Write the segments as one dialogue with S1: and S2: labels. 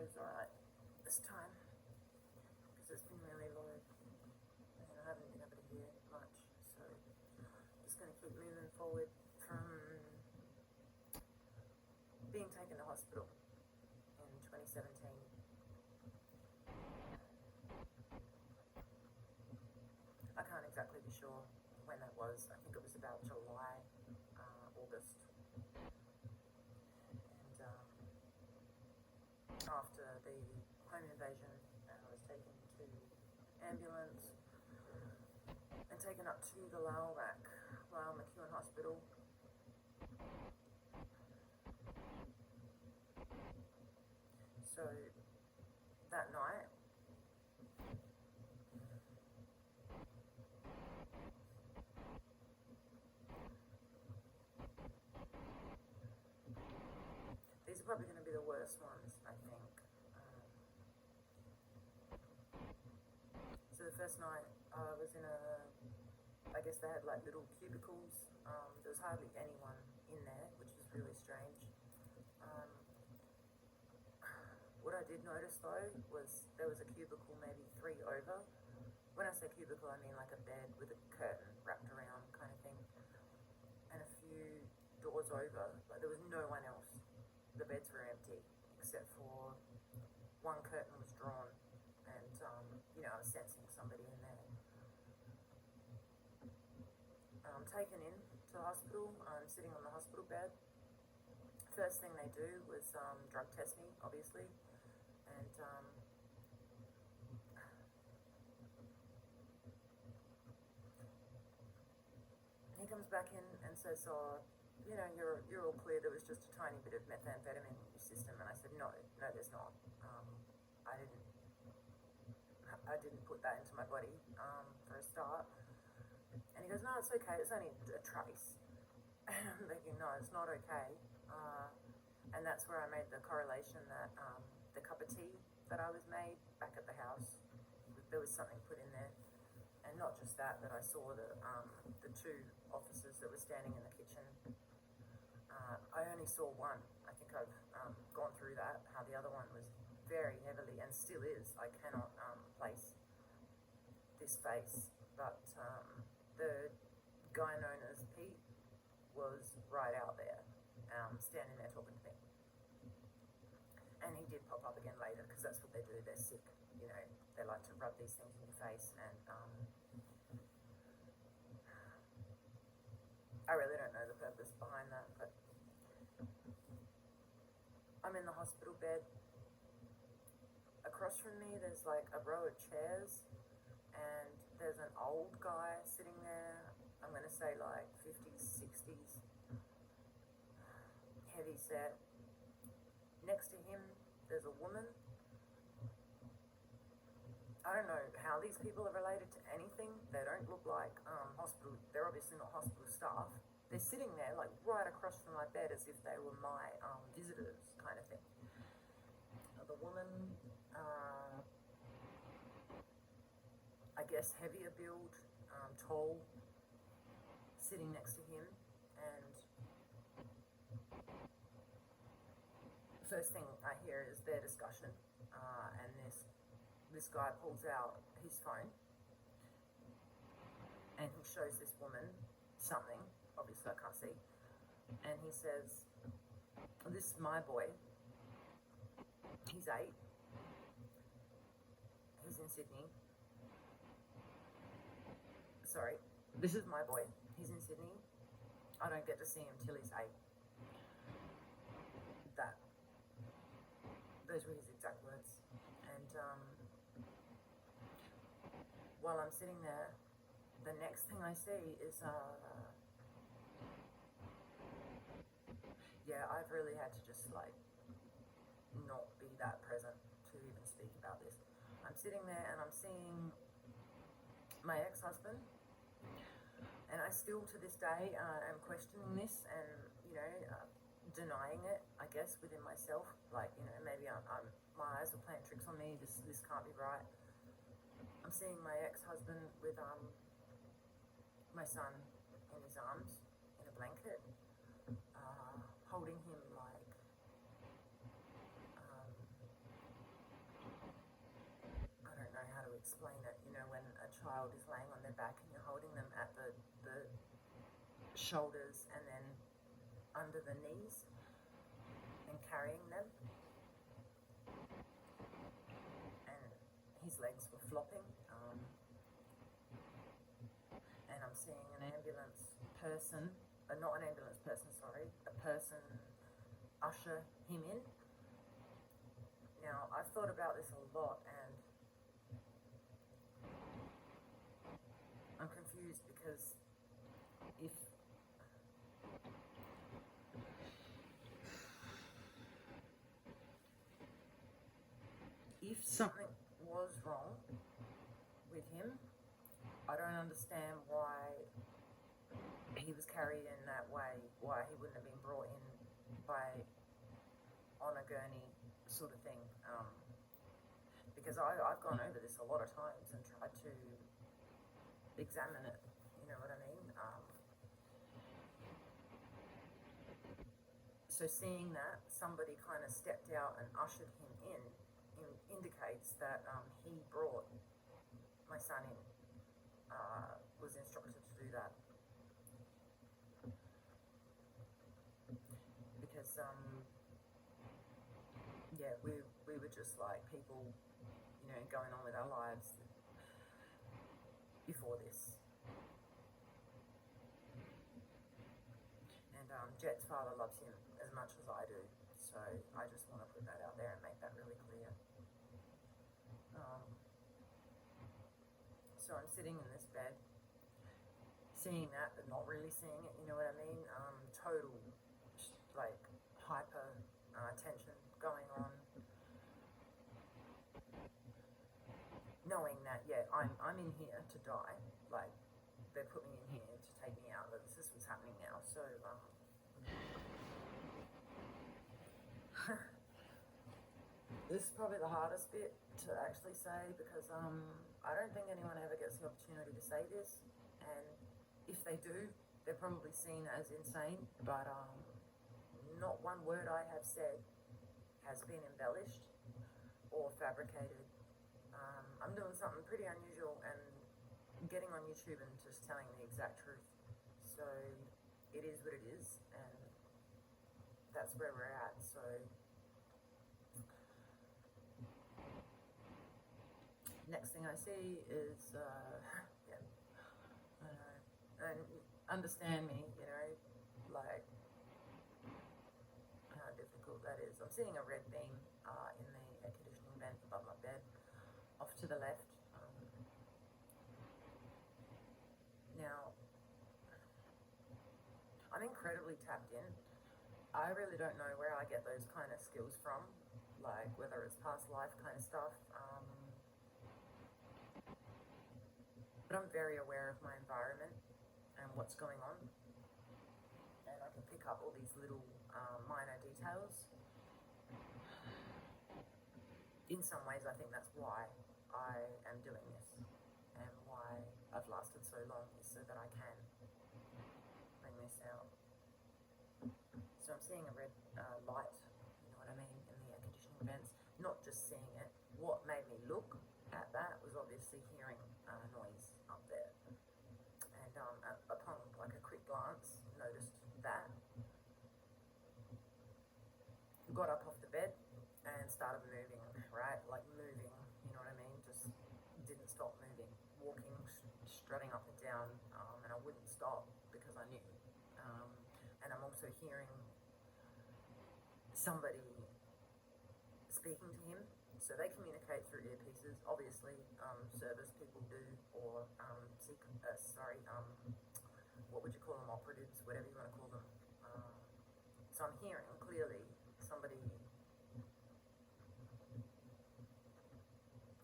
S1: audio's alright this time because it's been really low and I haven't been able to hear much, so just going to keep moving forward from being taken to hospital in 2017. I can't exactly be sure when that was. I think it was about July, August. And after the home invasion, I was taken to ambulance and taken up to the Lowell McEwen Hospital. So that night, these are probably going to be the worst ones, I think. So the first night I was in I guess they had like little cubicles. There was hardly anyone in there, which was really strange. What I did notice though was there was a cubicle maybe 3 over. When I say cubicle, I mean like a bed with a curtain wrapped around kind of thing. And a few doors over, like there was no one else. The beds were empty, except for one curtain was drawn, and I was sensing somebody in there. I'm taken in to the hospital. I'm sitting on the hospital bed. First thing they do was drug test me, obviously, and he comes back in and says, "Oh, you're all clear. There was just a tiny bit of methamphetamine in your system." And I said, "No, there's not. I didn't put that into my body for a start." And he goes, "No, it's okay. It's only a trace." And I'm thinking, "No, it's not okay." And that's where I made the correlation that the cup of tea that I was made back at the house, there was something put in there. And not just that, but I saw the 2 officers that were standing in the kitchen. I only saw one. I think I've gone through that, how the other one was very heavily, and still is. I cannot place this face, but the guy known as Pete was right out there, standing there talking to me. And he did pop up again later, because that's what they do. They're sick, they like to rub these things in your face, and I really don't know the purpose behind that, but I'm in the hospital bed. Across from me, there's like a row of chairs, and there's an old guy sitting there. I'm going to say like 50s, 60s, heavy set. Next to him, there's a woman. I don't know how these people are related to anything. They don't look like hospital. They're obviously not hospital staff. They're sitting there like right across from my bed as if they were my visitors, kind of thing. The woman, I guess heavier build, tall, sitting next to him, and the first thing I hear is their discussion, and this guy pulls out his phone and he shows this woman something, obviously I can't see, and he says, "This is my boy, he's 8, he's in Sydney, sorry, this is my boy, he's in Sydney, I don't get to see him till he's 8. Those were his exact words. And while I'm sitting there, the next thing I see is, I've really had to just like not be that present to even speak about this. I'm sitting there and I'm seeing my ex-husband, and I still to this day am questioning this and, denying it, I guess, within myself. Like, maybe my eyes are playing tricks on me, this can't be right. I'm seeing my ex-husband with my son in his arms, in a blanket, holding him like child is laying on their back and you're holding them at the shoulders and then under the knees and carrying them. And his legs were flopping. And I'm seeing an ambulance person, not an ambulance person, sorry, a person usher him in. Now, I've thought about this a lot and I'm confused because if something was wrong with him, I don't understand why he was carried in that way, why he wouldn't have been brought in on a gurney sort of thing. Because I've gone over this a lot of times and tried to examine it, you know what I mean? So seeing that somebody kind of stepped out and ushered him in indicates that he brought my son in, was instructed to do that. Because, yeah, we were just like people, you know, going on with our lives before this. And Jet's father loves him as much as I do, so I just want to put that out there and make that really clear. So I'm sitting in this bed, seeing that, but not really seeing it, you know what I mean? Total, like, hyper tension going on. Knowing that, yeah, I'm in here to die, like, they put me in here to take me out, this is what's happening now, so, this is probably the hardest bit to actually say because I don't think anyone ever gets the opportunity to say this, and if they do, they're probably seen as insane, but not one word I have said has been embellished or fabricated. I'm doing something pretty unusual and getting on YouTube and just telling the exact truth. So it is what it is, and that's where we're at. So next thing I see is, yeah, I know, and understand me, you know, like how difficult that is. I'm seeing a red beam in the air conditioning vent above my bed, off to the left. Now, I'm incredibly tapped in. I really don't know where I get those kind of skills from, like whether it's past life kind of stuff. But I'm very aware of my environment and what's going on. And I can pick up all these little minor details. In some ways, I think that's why I am doing this and why I've lasted so long, is so that I can bring this out. So I'm seeing a red light, you know what I mean, in the air conditioning vents. Not just seeing it. What made me look at that was obviously hearing noise up there. And upon like a quick glance, noticed that. Got up off the bed and started moving, right? Like moving, you know what I mean? Just didn't stop moving. Walking, strutting up and down, and I wouldn't stop because I knew. And I'm also hearing somebody speaking to him. So they communicate through earpieces, obviously, service people do, or, what would you call them, operatives, whatever you want to call them. So I'm hearing clearly somebody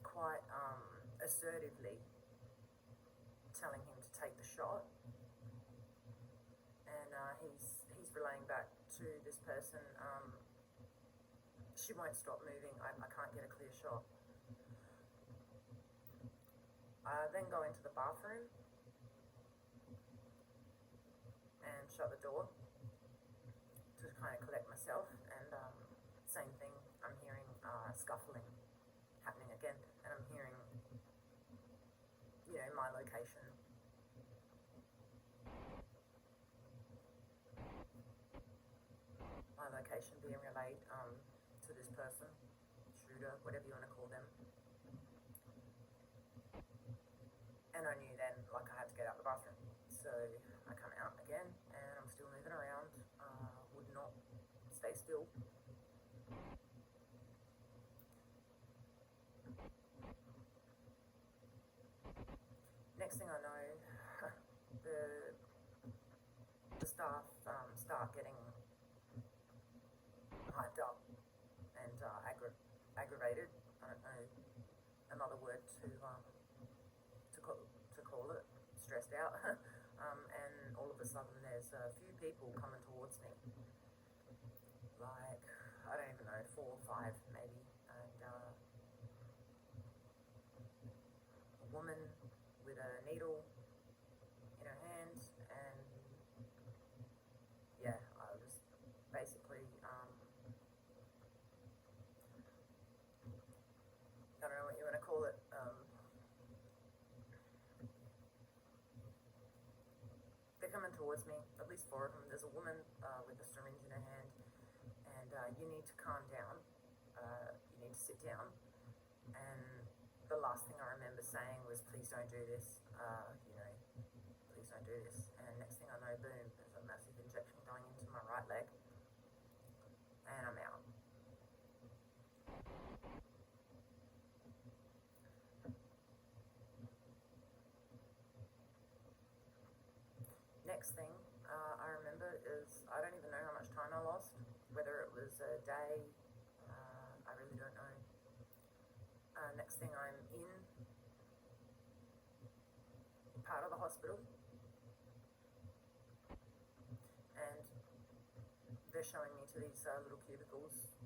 S1: quite assertively telling him to take the shot, and he's relaying back to this person, she won't stop moving, I can't get a clear shot. I then go into the bathroom and shut the door to kind of collect myself, and same thing, I'm hearing scuffling happening again, and I'm hearing, you know, my location. My location being relayed to this person, shooter, whatever you want to call them. And I knew then, like, I had to get out the bathroom. So I come out again, and I'm still moving around, would not stay still. Next thing I know, the staff start getting hyped up and aggravated. I don't know another word to call it. Stressed out. And all of a sudden there's a few people coming towards me. Like, I don't even know, 4 or 5 maybe. And a woman with a needle in her hand, and yeah, I was basically, I don't know what you want to call it, they're coming towards me, at least 4 of them. There's a woman with a syringe in her hand, and you need to calm down, you need to sit down, and the last thing I remember saying was, please don't do this, please don't do this. And next thing I know, boom, there's a massive injection going into my right leg, and I'm out. Next thing I remember is, I don't even know how much time I lost, whether it was a day, I really don't know. Next thing I'm in part of the hospital, and they're showing me to these little cubicles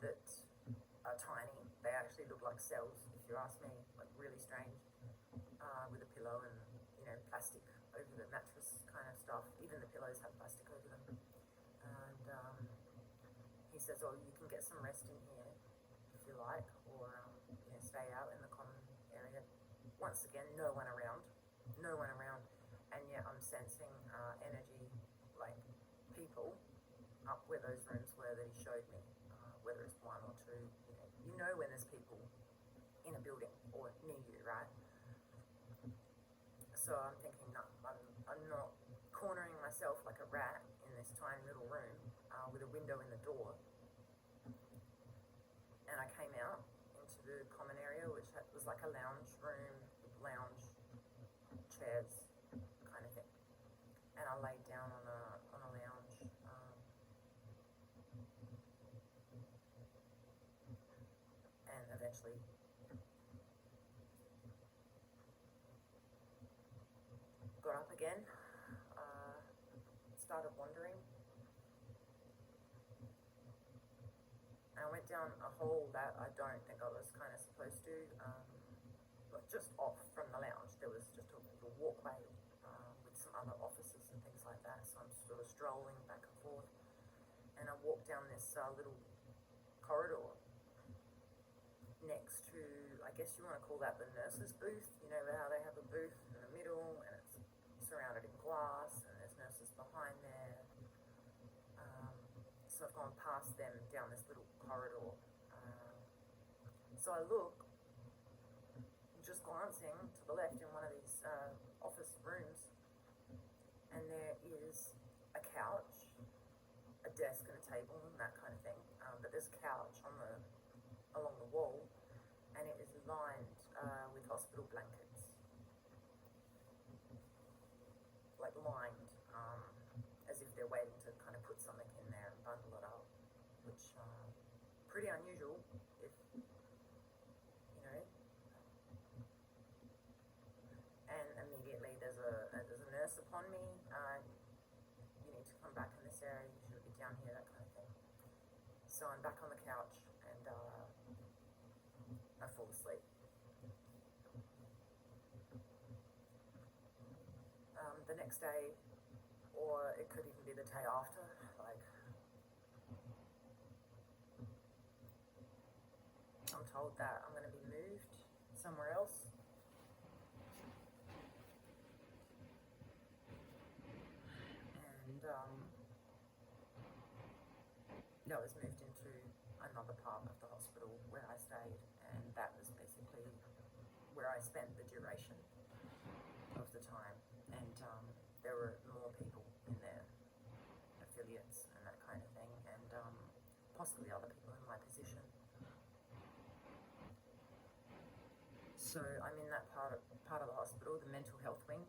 S1: that are tiny. They actually look like cells, if you ask me, like really strange, with a pillow and, plastic over the mattress kind of stuff. Even the pillows have plastic over them. And he says, oh, you can get some rest in here if you like, or stay out in the common area. Once again, no one around, and yet I'm sensing energy, like people up where those rooms were that he showed me, whether it's 1 or 2. You know when there's people in a building or near you, right? So I'm thinking, no, I'm not cornering myself like a rat in this tiny little room with a window in the door. And I came out into the common area, which was like a lounge room, lounge chairs kind of thing. And I laid down on a lounge. And eventually got up again, started wandering, and I went down a hole that I don't think I was kind of supposed to, like just off from the lounge. There was just a little walkway with some other offices and things like that, so I'm sort of strolling back and forth, and I walked down this little corridor next to, I guess you want to call that the nurse's booth. You know how they have a booth in the middle and it's surrounded in glass and there's nurses behind there. So I've gone past them down this little corridor. So I look, just glancing to the left in one of these office rooms, and there is a couch, a desk and a table and that kind of thing. But there's a couch along the wall, and it is lined with hospital blankets. Like lined, as if they're waiting to kind of put something in there and bundle it up, which pretty unusual if, and immediately there's a nurse upon me, you need to come back in this area, you should be down here, that kind of thing. So I'm back on the couch, and I fall asleep. The next day, or it could even be the day after, like, I'm told that I'm going to be moved somewhere else, I was moved into another part of the hospital where I stayed, and that was basically where I spent the duration of the time. And there were more people in there, affiliates and that kind of thing, and possibly other people in my position. So I'm in that part of the hospital, the mental health wing,